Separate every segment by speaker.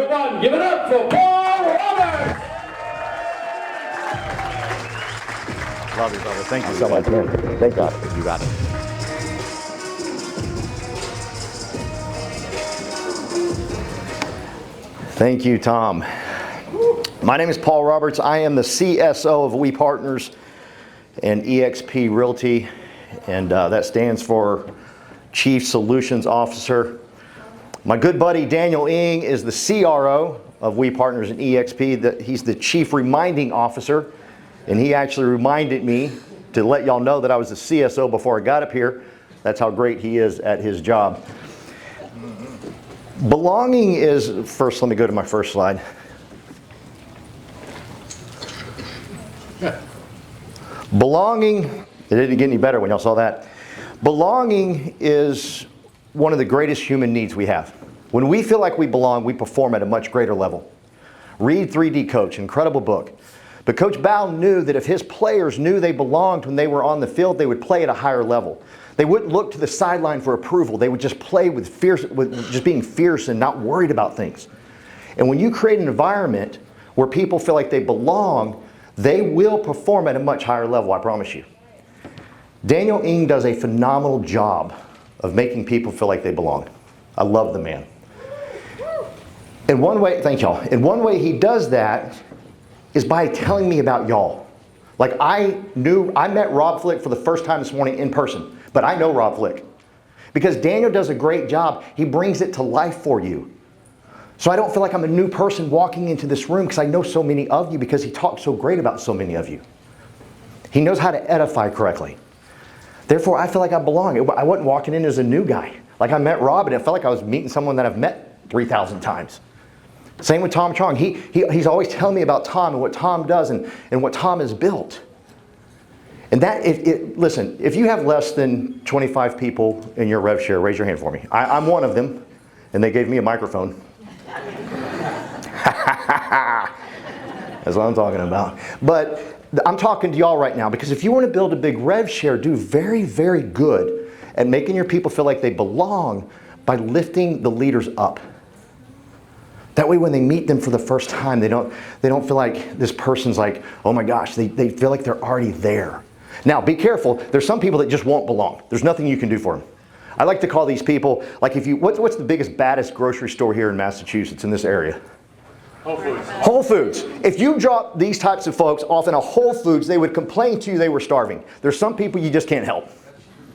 Speaker 1: Everyone, give it up for Paul Roberts!
Speaker 2: Love you, brother. Thank you so much, man. Thank God. You got it. Thank you, Tom. My name is Paul Roberts. I am the CSO of We Partners and eXp Realty, and that stands for Chief Solutions Officer. My good buddy Daniel Ng is the CRO of We Partners and eXp. He's the Chief Reminding Officer, and he actually reminded me to let y'all know that I was the CSO before I got up here. That's how great he is at his job. Belonging is, first let me go to my first slide. Belonging, it didn't get any better when y'all saw that. Belonging is one of the greatest human needs we have. When we feel like we belong, we perform at a much greater level. Read 3D Coach, incredible book. But Coach Bao knew that if his players knew they belonged when they were on the field, they would play at a higher level. They wouldn't look to the sideline for approval. They would just play with just being fierce and not worried about things. And when you create an environment where people feel like they belong, they will perform at a much higher level, I promise you. Daniel Ng does a phenomenal job of making people feel like they belong. I love the man. In one way, thank y'all. In one way he does that is by telling me about y'all. Like I met Rob Flick for the first time this morning in person, but I know Rob Flick. Because Daniel does a great job, he brings it to life for you. So I don't feel like I'm a new person walking into this room because I know so many of you because he talks so great about so many of you. He knows how to edify correctly. Therefore, I feel like I belong. I wasn't walking in as a new guy. Like I met Rob and it felt like I was meeting someone that I've met 3,000 times. Same with Tom Truong. He's always telling me about Tom and what Tom does and what Tom has built. And that, listen, if you have less than 25 people in your rev share, raise your hand for me. I'm one of them, and they gave me a microphone. That's what I'm talking about. But I'm talking to y'all right now because if you want to build a big rev share, do very, very good at making your people feel like they belong by lifting the leaders up. That way when they meet them for the first time, they don't feel like this person's like, oh my gosh, they feel like they're already there. Now be careful, there's some people that just won't belong. There's nothing you can do for them. I like to call these people, like what's the biggest, baddest grocery store here in Massachusetts in this area?
Speaker 1: Whole Foods.
Speaker 2: Whole Foods. If you drop these types of folks off in a Whole Foods, they would complain to you they were starving. There's some people you just can't help,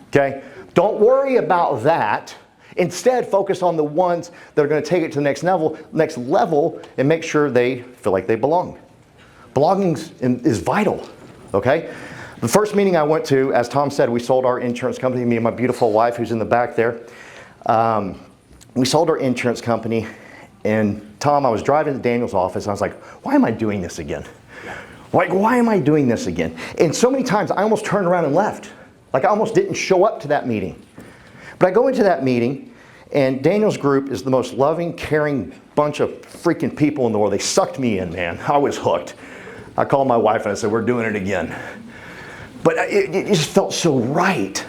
Speaker 2: okay? Don't worry about that. Instead, focus on the ones that are going to take it to the next level and make sure they feel like they belong. Belonging is vital, okay? The first meeting I went to, as Tom said, we sold our insurance company, me and my beautiful wife who's in the back there. We sold our insurance company, and Tom, I was driving to Daniel's office, and I was like, why am I doing this again? Like, why am I doing this again? And so many times, I almost turned around and left. Like, I almost didn't show up to that meeting. But I go into that meeting, and Daniel's group is the most loving, caring bunch of freaking people in the world. They sucked me in, man. I was hooked. I called my wife and I said, we're doing it again. But it just felt so right.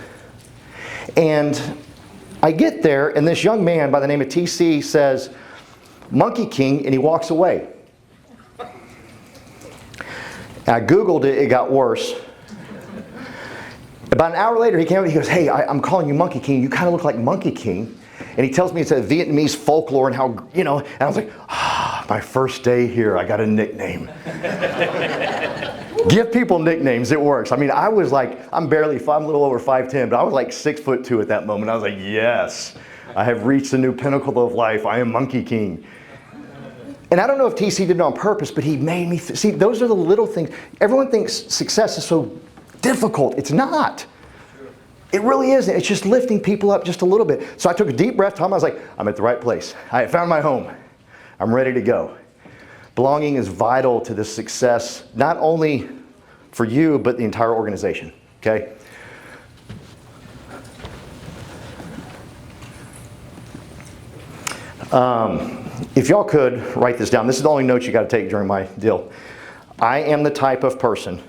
Speaker 2: And I get there, and this young man by the name of TC says, Monkey King, and he walks away. I Googled it, it got worse. About an hour later, he came up and he goes, hey, I'm calling you Monkey King. You kind of look like Monkey King. And he tells me it's a Vietnamese folklore and how, and I was like, my first day here, I got a nickname. Give people nicknames, it works. I mean, I was like, I'm a little over 5'10", but I was like 6'2" at that moment. I was like, yes, I have reached a new pinnacle of life. I am Monkey King. And I don't know if TC did it on purpose, but he made me, see, those are the little things. Everyone thinks success is so difficult. It's not. It really isn't. It's just lifting people up just a little bit. So I took a deep breath, Tom. I was like, I'm at the right place. I found my home. I'm ready to go. Belonging is vital to the success, not only for you, but the entire organization, okay? If y'all could write this down. This is the only notes you got to take during my deal. I am the type of person.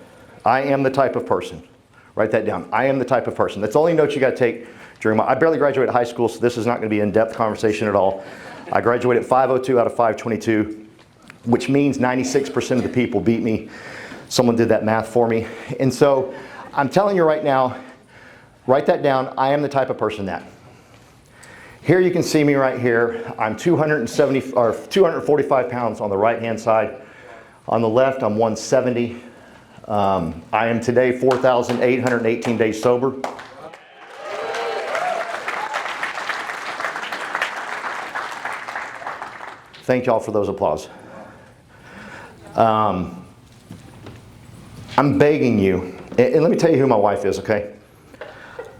Speaker 2: Write that down. I am the type of person. That's the only notes you got to take during I barely graduated high school, so this is not going to be an in-depth conversation at all. I graduated 502 out of 522, which means 96% of the people beat me. Someone did that math for me. And so I'm telling you right now, write that down. I am the type of person that. Here you can see me right here. I'm 245 pounds on the right-hand side. On the left, I'm 170. I am today 4,818 days sober. Thank y'all for those applause. I'm begging you, and let me tell you who my wife is, okay?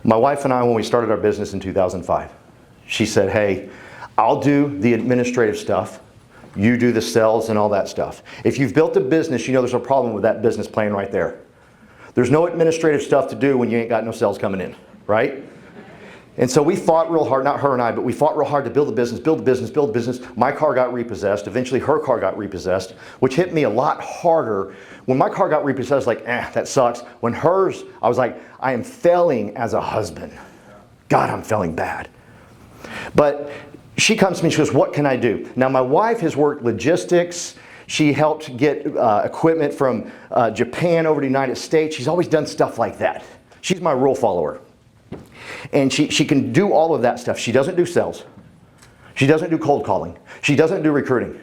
Speaker 2: My wife and I, when we started our business in 2005, she said, hey, I'll do the administrative stuff. You do the sales and all that stuff. If you've built a business, you know there's a problem with that business plan right there. There's no administrative stuff to do when you ain't got no sales coming in, right? And so we fought real hard, not her and I, but we fought real hard to build a business, build a business, build a business. My car got repossessed. Eventually her car got repossessed, which hit me a lot harder. When my car got repossessed, I was like, that sucks. When hers, I was like, I am failing as a husband. God, I'm failing bad. But she comes to me, she goes, what can I do? Now my wife has worked logistics. She helped get equipment from Japan over to the United States. She's always done stuff like that. She's my rule follower. And she can do all of that stuff. She doesn't do sales. She doesn't do cold calling. She doesn't do recruiting.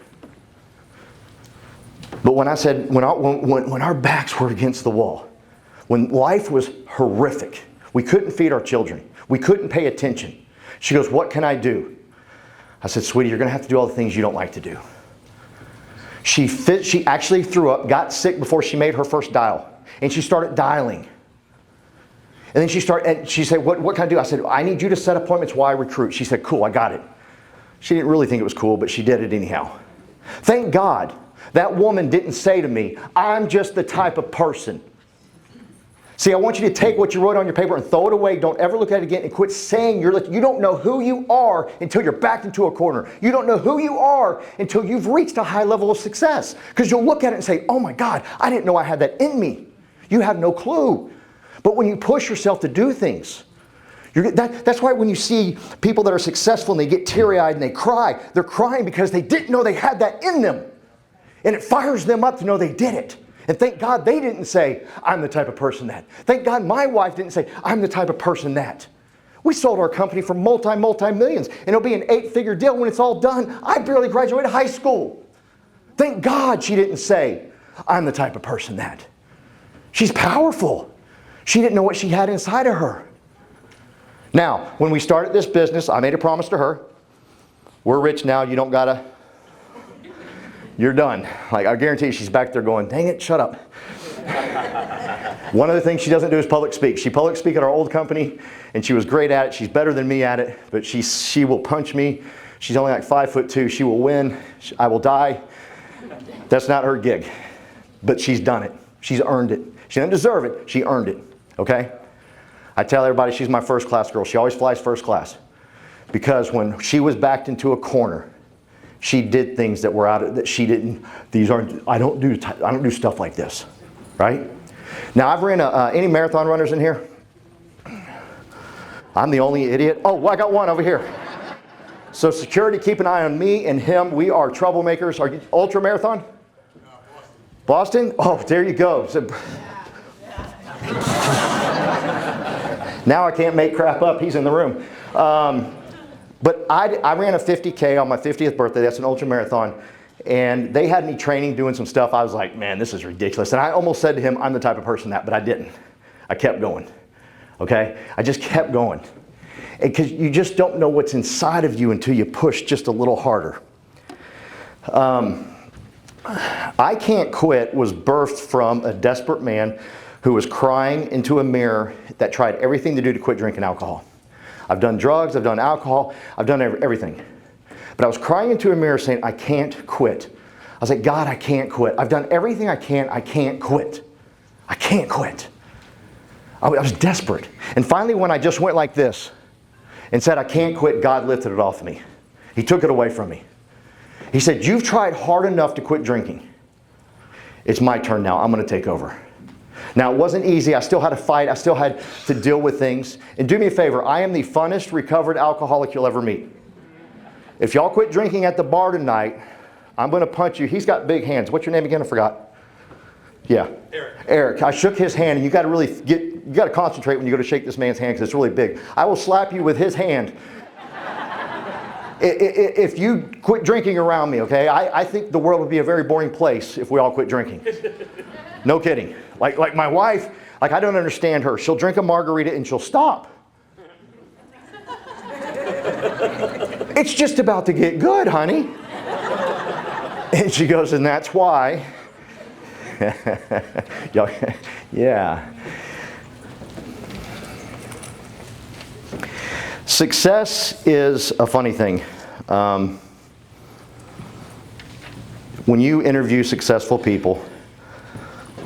Speaker 2: But when I said, when our backs were against the wall, when life was horrific, we couldn't feed our children. We couldn't pay attention. She goes, what can I do? I said, sweetie, you're going to have to do all the things you don't like to do. She actually threw up, got sick before she made her first dial. And she started dialing. And then she said, what can I do? I said, I need you to set appointments while I recruit. She said, cool, I got it. She didn't really think it was cool, but she did it anyhow. Thank God that woman didn't say to me, I'm just the type of person. See, I want you to take what you wrote on your paper and throw it away. Don't ever look at it again and quit saying you don't know who you are until you're backed into a corner. You don't know who you are until you've reached a high level of success. Because you'll look at it and say, oh my God, I didn't know I had that in me. You have no clue. But when you push yourself to do things, that's why when you see people that are successful and they get teary-eyed and they cry, they're crying because they didn't know they had that in them. And it fires them up to know they did it. And thank God they didn't say, I'm the type of person that. Thank God my wife didn't say, I'm the type of person that. We sold our company for multi-millions. And it'll be an 8-figure deal when it's all done. I barely graduated high school. Thank God she didn't say, I'm the type of person that. She's powerful. She didn't know what she had inside of her. Now, when we started this business, I made a promise to her. We're rich now. You don't gotta. You're done. Like, I guarantee you she's back there going, dang it, shut up. One of the things she doesn't do is public speak. She public speak at our old company, and she was great at it. She's better than me at it, but she will punch me. She's only like 5'2". She will win. I will die. That's not her gig, but she's done it. She's earned it. She didn't deserve it. She earned it, okay? I tell everybody she's my first class girl. She always flies first class because when she was backed into a corner, she did things that were out of, that she didn't, I don't do stuff like this, right? Now I've ran any marathon runners in here? I'm the only idiot. Oh, well, I got one over here. So security, keep an eye on me and him. We are troublemakers. Are you ultra marathon? Boston? Oh, there you go. So, now I can't make crap up. He's in the room. But I ran a 50K on my 50th birthday. That's an ultra marathon. And they had me training, doing some stuff. I was like, man, this is ridiculous. And I almost said to him, I'm the type of person that, but I didn't. I kept going. Okay? I just kept going. Because you just don't know what's inside of you until you push just a little harder. I Can't Quit was birthed from a desperate man who was crying into a mirror that tried everything to do to quit drinking alcohol. I've done drugs, I've done alcohol, I've done everything. But I was crying into a mirror saying, I can't quit. I was like, God, I can't quit. I've done everything I can't quit. I can't quit. I was desperate. And finally, when I just went like this and said, I can't quit, God lifted it off of me. He took it away from me. He said, you've tried hard enough to quit drinking. It's my turn now. I'm going to take over. Now, it wasn't easy. I still had to fight. I still had to deal with things. And do me a favor. I am the funnest recovered alcoholic you'll ever meet. If y'all quit drinking at the bar tonight, I'm going to punch you. He's got big hands. What's your name again? I forgot. Yeah. Eric. I shook his hand, and you got to really you got to concentrate when you go to shake this man's hand because it's really big. I will slap you with his hand if you quit drinking around me, okay? I think the world would be a very boring place if we all quit drinking. No kidding. Like my wife, like I don't understand her. She'll drink a margarita and she'll stop. It's just about to get good, honey. And she goes, and that's why. Yeah. Success is a funny thing. When you interview successful people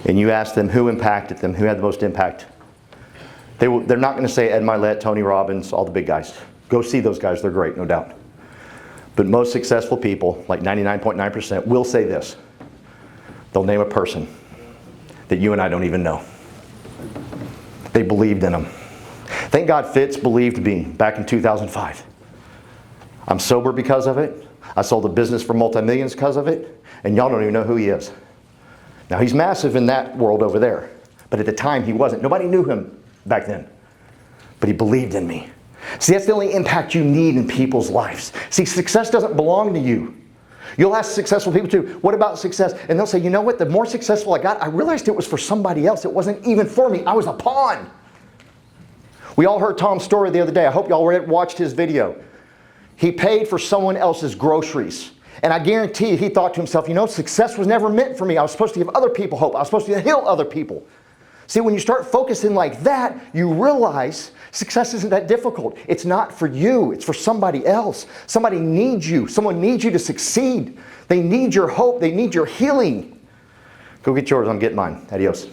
Speaker 2: and you ask them who impacted them, who had the most impact, they're not going to say Ed Milet, Tony Robbins, all the big guys. Go see those guys. They're great, no doubt. But most successful people, like 99.9%, will say this. They'll name a person that you and I don't even know. They believed in them. Thank God Fitz believed me back in 2005. I'm sober because of it. I sold a business for multi-millions because of it. And y'all don't even know who he is. Now he's massive in that world over there. But at the time he wasn't. Nobody knew him back then. But he believed in me. See, that's the only impact you need in people's lives. See, success doesn't belong to you. You'll ask successful people too, what about success? And they'll say, you know what, the more successful I got, I realized it was for somebody else. It wasn't even for me. I was a pawn. We all heard Tom's story the other day. I hope y'all watched his video. He paid for someone else's groceries. And I guarantee you, he thought to himself, you know, success was never meant for me. I was supposed to give other people hope. I was supposed to heal other people. See, when you start focusing like that, you realize success isn't that difficult. It's not for you. It's for somebody else. Somebody needs you. Someone needs you to succeed. They need your hope. They need your healing. Go get yours. I'm getting mine. Adios.